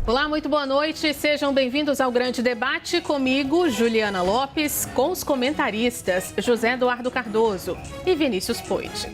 Olá, muito boa noite. Sejam bem-vindos ao Grande Debate. Comigo, Juliana Lopes, com os comentaristas José Eduardo Cardoso e Vinícius Poit.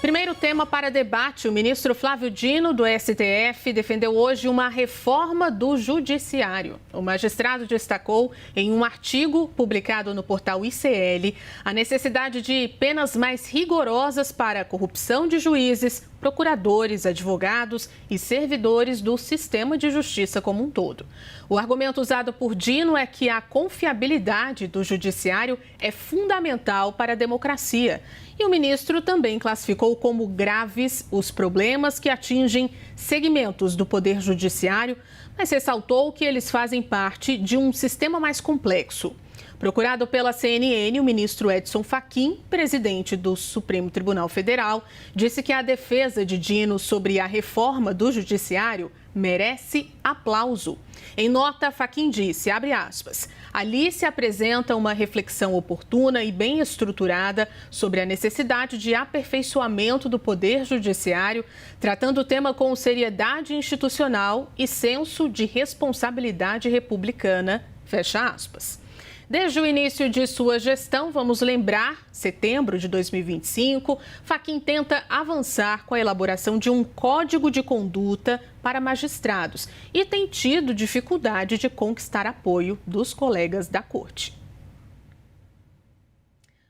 Primeiro tema para debate: o ministro Flávio Dino, do STF, defendeu hoje uma reforma do Judiciário. O magistrado destacou, em um artigo publicado no portal ICL, a necessidade de penas mais rigorosas para a corrupção de juízes, procuradores, advogados e servidores do sistema de justiça como um todo. O argumento usado por Dino é que a confiabilidade do judiciário é fundamental para a democracia. E o ministro também classificou como graves os problemas que atingem segmentos do Poder Judiciário, mas ressaltou que eles fazem parte de um sistema mais complexo. Procurado pela CNN, o ministro Edson Fachin, presidente do Supremo Tribunal Federal, disse que a defesa de Dino sobre a reforma do Judiciário merece aplauso. Em nota, Fachin disse, abre aspas, ali se apresenta uma reflexão oportuna e bem estruturada sobre a necessidade de aperfeiçoamento do Poder Judiciário, tratando o tema com seriedade institucional e senso de responsabilidade republicana, fecha aspas. Desde o início de sua gestão, vamos lembrar, setembro de 2025, Fachin tenta avançar com a elaboração de um código de conduta para magistrados e tem tido dificuldade de conquistar apoio dos colegas da corte.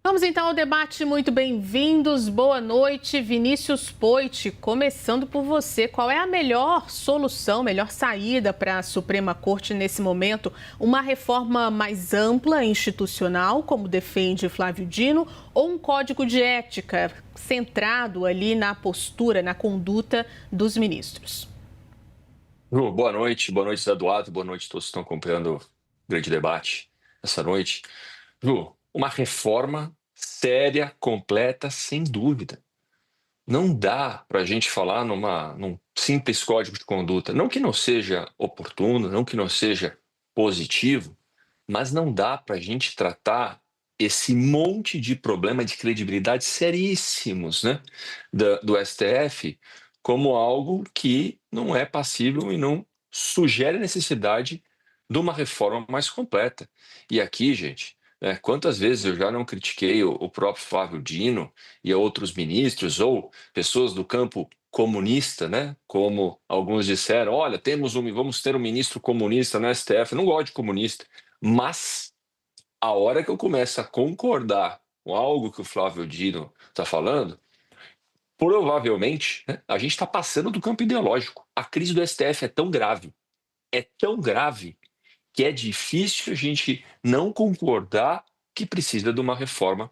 Vamos então ao debate, muito bem-vindos, boa noite. Vinícius Poit, começando por você, qual é a melhor solução, melhor saída para a Suprema Corte nesse momento? Uma reforma mais ampla, institucional, como defende Flávio Dino, ou um código de ética centrado ali na postura, na conduta dos ministros? Boa noite, Zé Eduardo, boa noite a todos que estão acompanhando o grande debate essa noite. Uma reforma séria, completa, sem dúvida. Não dá para a gente falar num simples código de conduta. Não que não seja oportuno, não que não seja positivo, mas não dá para a gente tratar esse monte de problema de credibilidade seríssimos, né, do STF como algo que não é passível e não sugere a necessidade de uma reforma mais completa. E aqui, gente, quantas vezes eu já não critiquei o próprio Flávio Dino e a outros ministros ou pessoas do campo comunista, né? Como alguns disseram, olha, vamos ter um ministro comunista no STF. Eu não gosto de comunista, mas a hora que eu começo a concordar com algo que o Flávio Dino está falando, provavelmente, né, a gente está passando do campo ideológico. A crise do STF é tão grave que é difícil a gente não concordar que precisa de uma reforma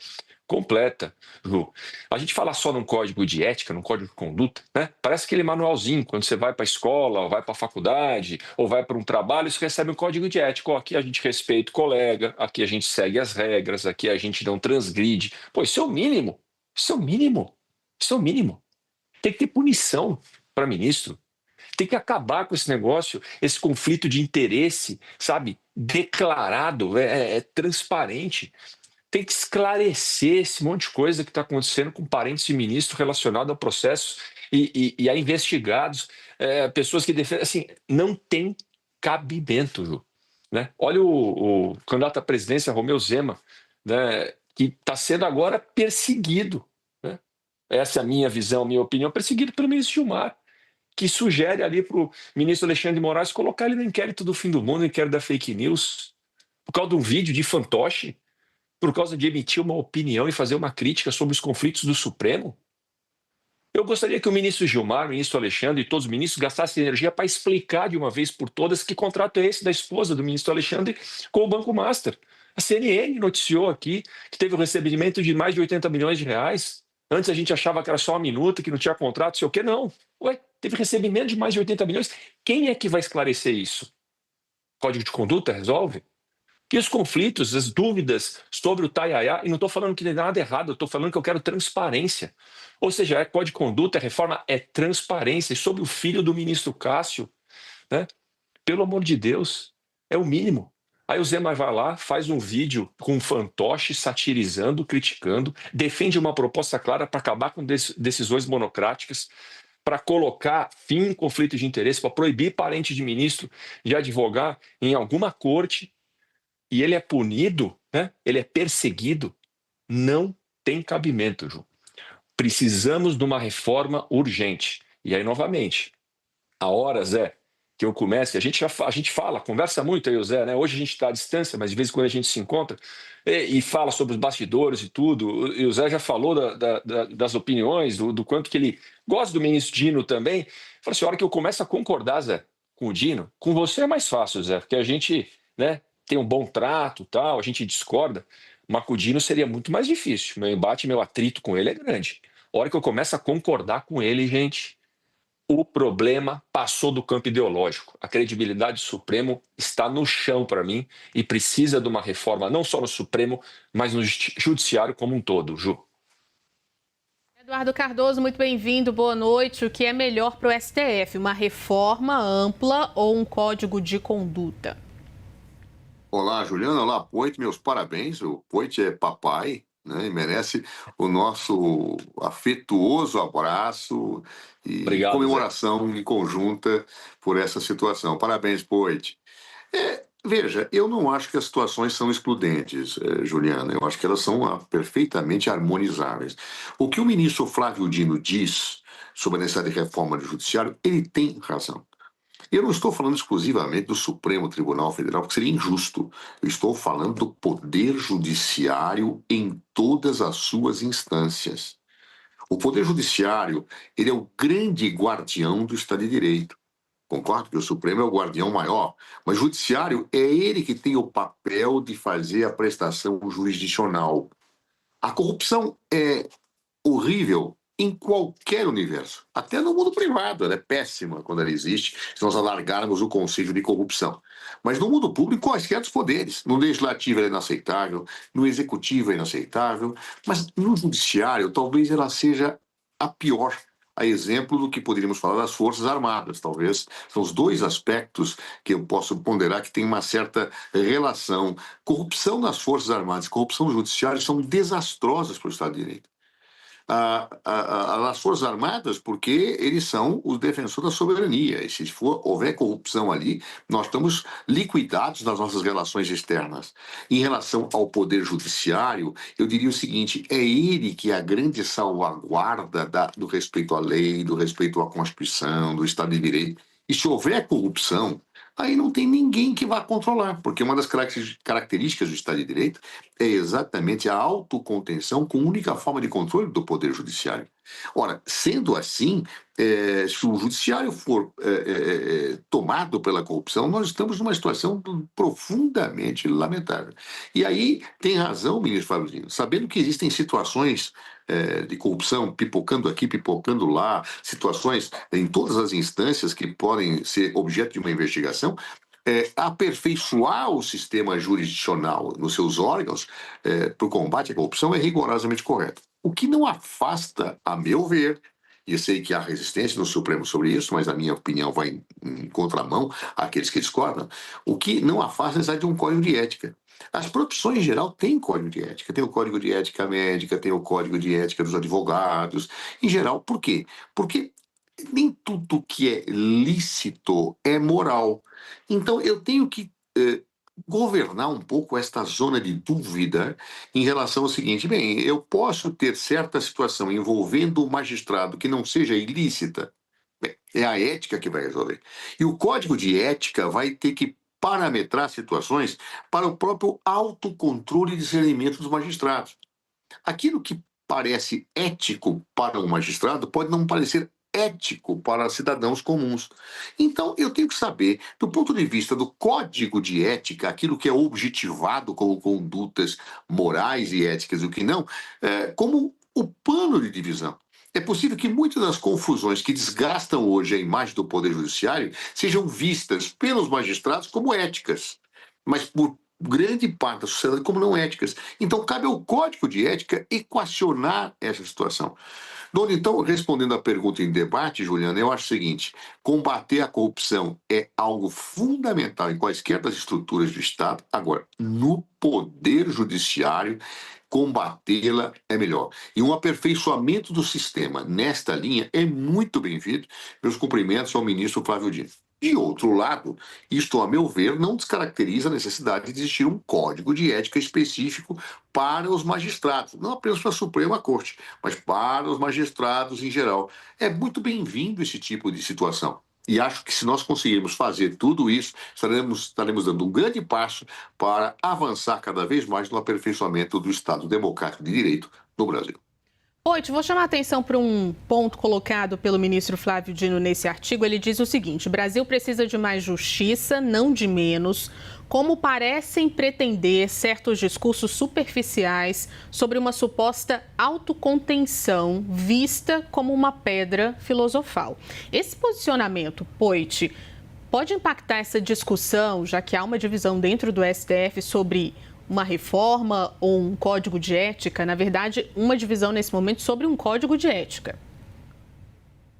completa, Ju. A gente fala só num código de ética, num código de conduta, né? Parece aquele manualzinho, quando você vai para a escola, ou vai para a faculdade, ou vai para um trabalho, você recebe um código de ética. Ó, aqui a gente respeita o colega, aqui a gente segue as regras, aqui a gente não transgride. Pô, isso é o mínimo. Isso é o mínimo. Isso é o mínimo. Tem que ter punição para ministro. Tem que acabar com esse negócio, esse conflito de interesse, sabe? Declarado, é transparente. Tem que esclarecer esse monte de coisa que está acontecendo com parentes de ministro relacionado ao processo e a investigados, pessoas que defendem. Assim, não tem cabimento, Ju, né? Olha o candidato à presidência, Romeu Zema, né, que está sendo agora perseguido, né? Essa é a minha visão, a minha opinião, perseguido pelo ministro Gilmar, que sugere ali para o ministro Alexandre de Moraes colocar ele no inquérito do fim do mundo, no inquérito da fake news, por causa de um vídeo de fantoche, por causa de emitir uma opinião e fazer uma crítica sobre os conflitos do Supremo. Eu gostaria que o ministro Gilmar, o ministro Alexandre e todos os ministros gastassem energia para explicar de uma vez por todas que contrato é esse da esposa do ministro Alexandre com o Banco Master. A CNN noticiou aqui que teve o recebimento de mais de 80 milhões de reais. Antes a gente achava que era só uma minuta, que não tinha contrato, sei o quê. Não. Ué, teve recebimento de mais de 80 milhões. Quem é que vai esclarecer isso? Código de conduta resolve? E os conflitos, as dúvidas sobre o Taiaiá, e não estou falando que tem nada errado, eu estou falando que eu quero transparência. Ou seja, código de conduta, a reforma é transparência. E sobre o filho do ministro Cássio, né? Pelo amor de Deus, é o mínimo. Aí o Zema vai lá, faz um vídeo com um fantoche satirizando, criticando, defende uma proposta clara para acabar com decisões monocráticas, para colocar fim em conflito de interesse, para proibir parente de ministro de advogar em alguma corte, e ele é punido, né? Ele é perseguido, não tem cabimento, Ju. Precisamos de uma reforma urgente. E aí, novamente, a hora, Zé, que eu comece, a gente fala, conversa muito aí, o Zé, né? Hoje a gente está à distância, mas de vez em quando a gente se encontra e fala sobre os bastidores e tudo. E o Zé já falou das opiniões, do quanto que ele gosta do ministro Dino também. Fala assim, a hora que eu começo a concordar, Zé, com o Dino, com você é mais fácil, Zé, porque a gente, né, tem um bom trato, tal, a gente discorda, mas com o Dino seria muito mais difícil. Meu embate, meu atrito com ele é grande. A hora que eu começo a concordar com ele, gente, o problema passou do campo ideológico. A credibilidade do Supremo está no chão para mim e precisa de uma reforma não só no Supremo, mas no Judiciário como um todo, Ju. Eduardo Cardoso, muito bem-vindo, boa noite. O que é melhor para o STF, uma reforma ampla ou um código de conduta? Olá, Juliana. Olá, Poit. Meus parabéns. O Poit é papai, né, e merece o nosso afetuoso abraço e Obrigado, Zé. comemoração em conjunta por essa situação. Parabéns, Poit. Veja, eu não acho que as situações são excludentes, Juliana. Eu acho que elas são perfeitamente harmonizáveis. O que o ministro Flávio Dino diz sobre a necessidade de reforma do judiciário, ele tem razão. Eu não estou falando exclusivamente do Supremo Tribunal Federal, porque seria injusto. Eu estou falando do Poder Judiciário em todas as suas instâncias. O Poder Judiciário, ele é o grande guardião do Estado de Direito. Concordo que o Supremo é o guardião maior, mas o Judiciário é ele que tem o papel de fazer a prestação jurisdicional. A corrupção é horrível em qualquer universo, até no mundo privado. Ela é péssima quando ela existe, se nós alargarmos o conceito de corrupção. Mas no mundo público, quaisquer dos poderes. No legislativo ela é inaceitável, no executivo é inaceitável, mas no judiciário talvez ela seja a pior. A exemplo do que poderíamos falar das Forças Armadas. Talvez são os dois aspectos que eu posso ponderar que tem uma certa relação. Corrupção nas Forças Armadas e corrupção no judiciário são desastrosas para o Estado de Direito. As Forças Armadas, porque eles são os defensores da soberania. E se houver corrupção ali, nós estamos liquidados nas nossas relações externas. Em relação ao Poder Judiciário, eu diria o seguinte: é ele que é a grande salvaguarda do respeito à lei, do respeito à Constituição, do Estado de Direito. E se houver corrupção, aí não tem ninguém que vá controlar, porque uma das características do Estado de Direito é exatamente a autocontenção como única forma de controle do Poder Judiciário. Ora, sendo assim, se o Judiciário for tomado pela corrupção, nós estamos numa situação profundamente lamentável. E aí tem razão o ministro Flávio Dino, sabendo que existem situações de corrupção pipocando aqui, pipocando lá, situações em todas as instâncias que podem ser objeto de uma investigação, aperfeiçoar o sistema jurisdicional nos seus órgãos para o combate à corrupção é rigorosamente correto. O que não afasta, a meu ver, e eu sei que há resistência no Supremo sobre isso, mas a minha opinião vai em contramão àqueles que discordam, o que não afasta a necessidade de um código de ética. As profissões em geral têm código de ética. Tem o código de ética médica, tem o código de ética dos advogados. Em geral, por quê? Porque nem tudo que é lícito é moral. Então, eu tenho que governar um pouco esta zona de dúvida em relação ao seguinte: bem, eu posso ter certa situação envolvendo um magistrado que não seja ilícita. Bem, é a ética que vai resolver. E o código de ética vai ter que parametrar situações para o próprio autocontrole e discernimento dos magistrados. Aquilo que parece ético para um magistrado pode não parecer ético para cidadãos comuns. Então, eu tenho que saber, do ponto de vista do código de ética, aquilo que é objetivado como condutas morais e éticas e o que não, como o pano de divisão. É possível que muitas das confusões que desgastam hoje a imagem do Poder Judiciário sejam vistas pelos magistrados como éticas, mas por grande parte da sociedade como não éticas. Então, cabe ao Código de Ética equacionar essa situação. Dona, então, respondendo à pergunta em debate, Juliana, eu acho o seguinte: combater a corrupção é algo fundamental em quaisquer das estruturas do Estado. Agora, no Poder Judiciário, combatê-la é melhor. E um aperfeiçoamento do sistema nesta linha é muito bem-vindo. Meus cumprimentos ao ministro Flávio Dino. De outro lado, isto, a meu ver, não descaracteriza a necessidade de existir um código de ética específico para os magistrados, não apenas para a Suprema Corte, mas para os magistrados em geral. É muito bem-vindo esse tipo de situação. E acho que se nós conseguirmos fazer tudo isso, estaremos dando um grande passo para avançar cada vez mais no aperfeiçoamento do Estado Democrático de Direito no Brasil. Oito, vou chamar a atenção para um ponto colocado pelo ministro Flávio Dino nesse artigo. Ele diz o seguinte: o Brasil precisa de mais justiça, não de menos, como parecem pretender certos discursos superficiais sobre uma suposta autocontenção vista como uma pedra filosofal. Esse posicionamento, Poit, pode impactar essa discussão, já que há uma divisão dentro do STF sobre uma reforma ou um código de ética? Na verdade, uma divisão nesse momento sobre um código de ética.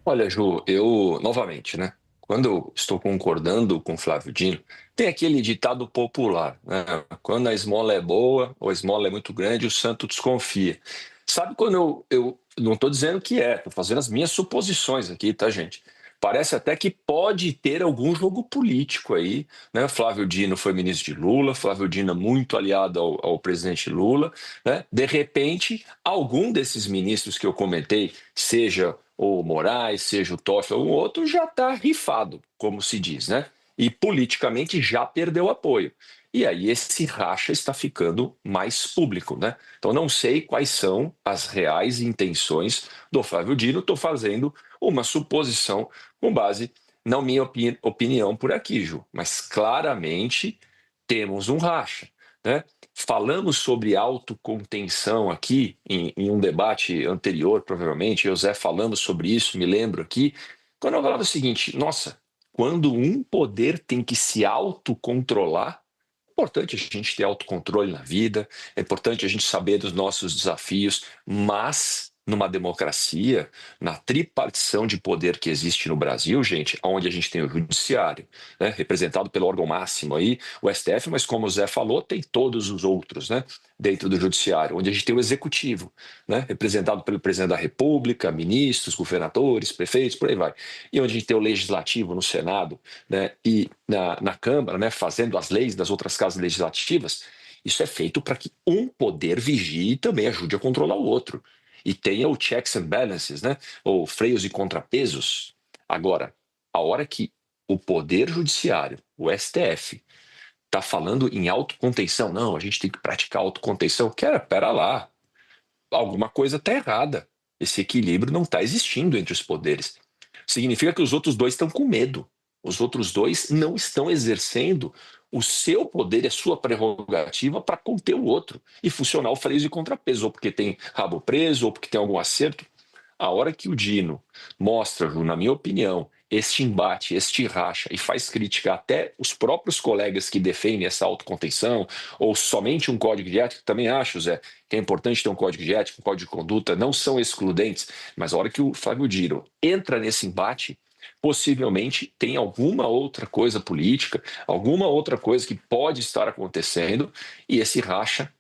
Olha, Ju, eu, novamente, né? Quando eu estou concordando com Flávio Dino, tem aquele ditado popular, né? Quando a esmola é boa ou a esmola é muito grande, o santo desconfia. Sabe quando eu não estou dizendo que estou fazendo as minhas suposições aqui, tá, gente? Parece até que pode ter algum jogo político aí, né? Flávio Dino foi ministro de Lula, Flávio Dino é muito aliado ao presidente Lula, né? De repente, algum desses ministros que eu comentei, seja o Moraes, seja o Toffoli ou um outro, já está rifado, como se diz, né? E politicamente já perdeu apoio. E aí esse racha está ficando mais público, né? Então não sei quais são as reais intenções do Flávio Dino, estou fazendo uma suposição com base na minha opinião por aqui, Ju. Mas claramente temos um racha, né? Falamos sobre autocontenção aqui em um debate anterior, provavelmente, eu e o Zé falamos sobre isso, me lembro aqui, quando eu falava o seguinte: nossa, quando um poder tem que se autocontrolar, é importante a gente ter autocontrole na vida, é importante a gente saber dos nossos desafios, mas numa democracia, na tripartição de poder que existe no Brasil, gente, onde a gente tem o judiciário, né, representado pelo órgão máximo aí, o STF, mas como o Zé falou, tem todos os outros, né, dentro do judiciário, onde a gente tem o executivo, né, representado pelo presidente da República, ministros, governadores, prefeitos, por aí vai. E onde a gente tem o legislativo no Senado, né, e na Câmara, né, fazendo as leis das outras casas legislativas. Isso é feito para que um poder vigie e também ajude a controlar o outro. E tenha o checks and balances, né? Ou freios e contrapesos. Agora, a hora que o Poder Judiciário, o STF, está falando em autocontenção, não, a gente tem que praticar autocontenção, pera lá, alguma coisa está errada. Esse equilíbrio não está existindo entre os poderes. Significa que os outros dois estão com medo. Os outros dois não estão exercendo o seu poder e a sua prerrogativa para conter o outro e funcionar o freio e contrapeso, ou porque tem rabo preso, ou porque tem algum acerto. A hora que o Dino mostra, na minha opinião, este embate, este racha, e faz crítica até os próprios colegas que defendem essa autocontenção, ou somente um código de ética, também acho, Zé, que é importante ter um código de ética, um código de conduta, não são excludentes, mas a hora que o Flávio Dino entra nesse embate, possivelmente tem alguma outra coisa política, alguma outra coisa que pode estar acontecendo, e esse racha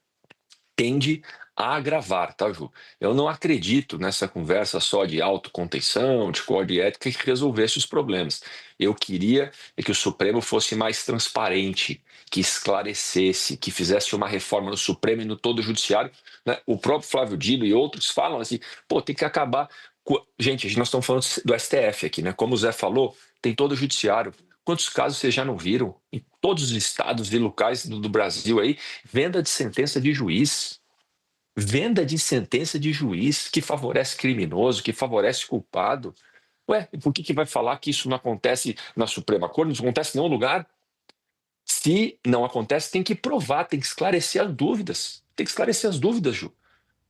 tende a agravar, tá, Ju? Eu não acredito nessa conversa só de autocontenção, de código de ética que resolvesse os problemas. Eu queria que o Supremo fosse mais transparente, que esclarecesse, que fizesse uma reforma no Supremo e no todo o Judiciário, né? O próprio Flávio Dino e outros falam assim, pô, tem que acabar. Gente, nós estamos falando do STF aqui, né? Como o Zé falou, tem todo o Judiciário. Quantos casos vocês já não viram? Em todos os estados e locais do Brasil aí, venda de sentença de juiz. Venda de sentença de juiz que favorece criminoso, que favorece culpado. Ué, por que vai falar que isso não acontece na Suprema Corte, não acontece em nenhum lugar? Se não acontece, tem que provar, tem que esclarecer as dúvidas. Tem que esclarecer as dúvidas, Ju.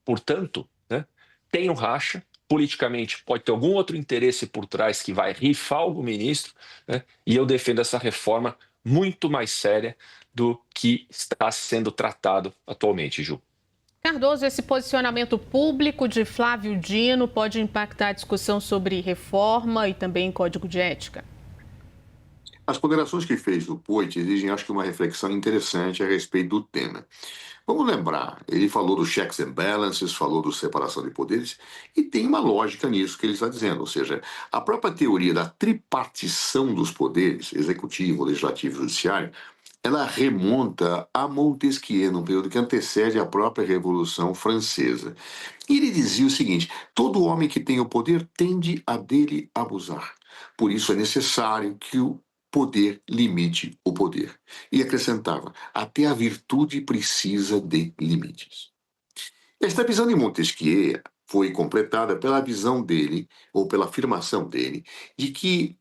Portanto, né, tem um racha, politicamente pode ter algum outro interesse por trás que vai rifar algum ministro, né, e eu defendo essa reforma muito mais séria do que está sendo tratado atualmente, Ju. Cardoso, esse posicionamento público de Flávio Dino pode impactar a discussão sobre reforma e também código de ética? as ponderações que fez do Poit exigem, acho que, uma reflexão interessante a respeito do tema. Vamos lembrar, ele falou dos checks and balances, falou da separação de poderes, e tem uma lógica nisso que ele está dizendo, ou seja, a própria teoria da tripartição dos poderes, executivo, legislativo e judiciário, ela remonta a Montesquieu, num período que antecede a própria Revolução Francesa. E ele dizia o seguinte: todo homem que tem o poder tende a dele abusar. Por isso é necessário que o poder limite o poder. E acrescentava: até a virtude precisa de limites. Esta visão de Montesquieu foi completada pela visão dele, ou pela afirmação dele, de que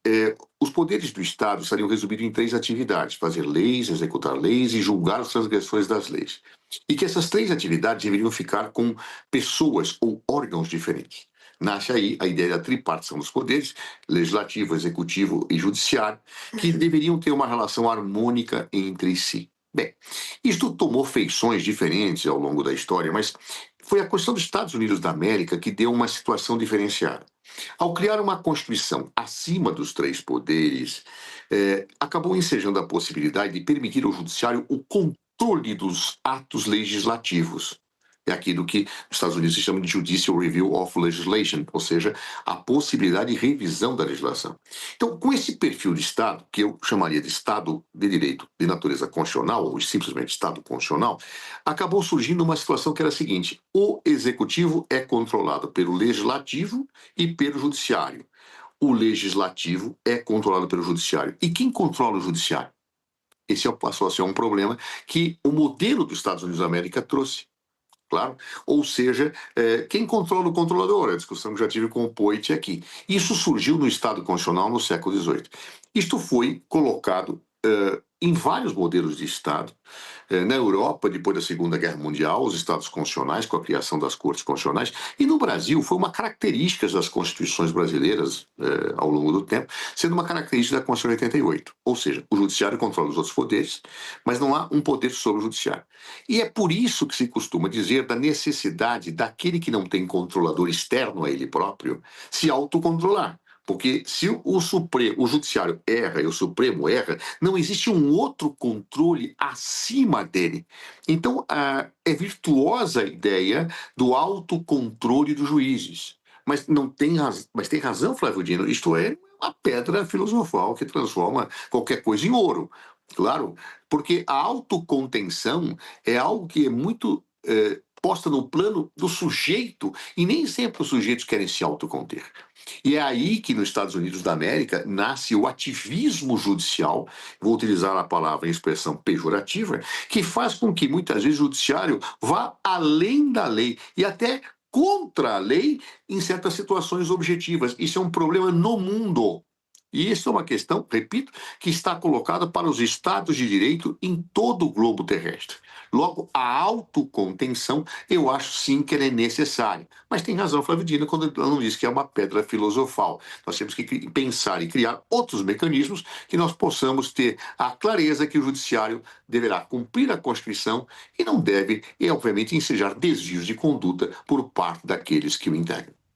os poderes do Estado estariam resumidos em 3 atividades: fazer leis, executar leis e julgar as transgressões das leis. E que essas 3 atividades deveriam ficar com pessoas ou órgãos diferentes. Nasce aí a ideia da tripartição dos poderes, legislativo, executivo e judiciário, que deveriam ter uma relação harmônica entre si. Bem, isto tomou feições diferentes ao longo da história, mas foi a Constituição dos Estados Unidos da América que deu uma situação diferenciada. Ao criar uma Constituição acima dos 3 poderes, acabou ensejando a possibilidade de permitir ao Judiciário o controle dos atos legislativos. É aquilo que nos Estados Unidos se chama de Judicial Review of Legislation, ou seja, a possibilidade de revisão da legislação. Então, com esse perfil de Estado, que eu chamaria de Estado de direito de natureza constitucional, ou simplesmente Estado constitucional, acabou surgindo uma situação que era a seguinte: o executivo é controlado pelo legislativo e pelo judiciário. O legislativo é controlado pelo judiciário. E quem controla o judiciário? Esse passou a ser um problema que o modelo dos Estados Unidos da América trouxe. Claro. Ou seja, quem controla o controlador? A discussão que já tive com o Poit aqui. Isso surgiu no Estado Constitucional no século XVIII. Isto foi colocado em vários modelos de Estado. Na Europa, depois da Segunda Guerra Mundial, os Estados constitucionais, com a criação das Cortes Constitucionais, e no Brasil foi uma característica das constituições brasileiras ao longo do tempo, sendo uma característica da Constituição de 88. Ou seja, o judiciário controla os outros poderes, mas não há um poder sobre o judiciário. E é por isso que se costuma dizer da necessidade daquele que não tem controlador externo a ele próprio se autocontrolar. Porque se o judiciário erra e o Supremo erra, não existe um outro controle acima dele. Então, é virtuosa a ideia do autocontrole dos juízes. Mas tem razão, Flávio Dino, isto é uma pedra filosofal que transforma qualquer coisa em ouro. Claro, porque a autocontenção é algo que é muito posta no plano do sujeito, e nem sempre os sujeitos querem se autoconter. E é aí que, nos Estados Unidos da América, nasce o ativismo judicial, vou utilizar a palavra em expressão pejorativa, que faz com que, muitas vezes, o judiciário vá além da lei e até contra a lei em certas situações objetivas. Isso é um problema no mundo. E isso é uma questão, repito, que está colocada para os Estados de Direito em todo o globo terrestre. Logo, a autocontenção, eu acho sim que ela é necessária. Mas tem razão, Flávio Dino, quando ela não diz que é uma pedra filosofal. Nós temos que pensar e criar outros mecanismos que nós possamos ter a clareza que o judiciário deverá cumprir a Constituição e não deve, obviamente, ensejar desvios de conduta por parte daqueles que o integram.